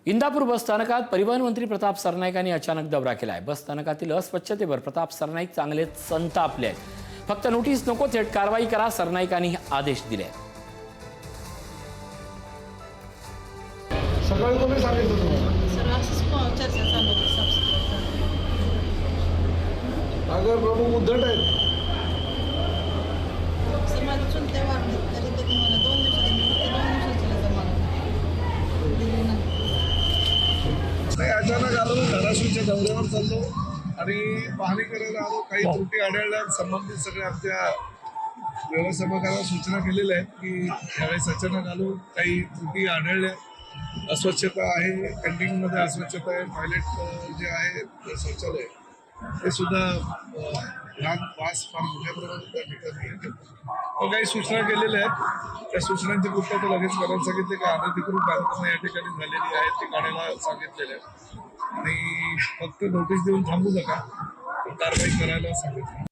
इंदापूर बस स्थानकात परिवहन मंत्री प्रताप सरनाईकांनी अचानक दौरा केलाय। बस स्थानकातील अस्वच्छतेवर प्रताप सरनाईक चांगले संतापले आहेत। फक्त नोटीस नको, थेट कारवाई करा, सरनाईकांनी आदेश दिले। सकाळी तुम्ही सांगितलं तुम्हाला सर असंच चर्चा चालू होती साफसफाईची। नगर प्रमुख उद्धट आहेत। सर माझे चुलते वाढले तरी ते मला 2 दिवसात दिले नाही। अचानक आलो, धाराशिवच्या दौऱ्यावर चाललो आणि पाहणी करायला आलो। काही त्रुटी आढळल्या, संबंधित सगळ्या आमच्या व्यवस्थापकाला सूचना केलेल्या आहेत की यावेळेस अचानक आलो, काही त्रुटी आढळल्या। अस्वच्छता आहे, कॅन्टीनमध्ये अस्वच्छता आहे, टॉयलेट जे आहे शौचालय ते सुद्धा लहान वास फार मोठ्या प्रमाणात त्या ठिकाणी येते। काही सूचना केलेल्या आहेत, त्या सूचनांची पूर्तता लगेच करायला सांगितले की अनधिकृत बांधकामं या ठिकाणी झालेली आहेत ती काढायला सांगितलेले आहेत आणि फक्त नोटीस देऊन थांबू नका, कारवाई करायला सांगितलं।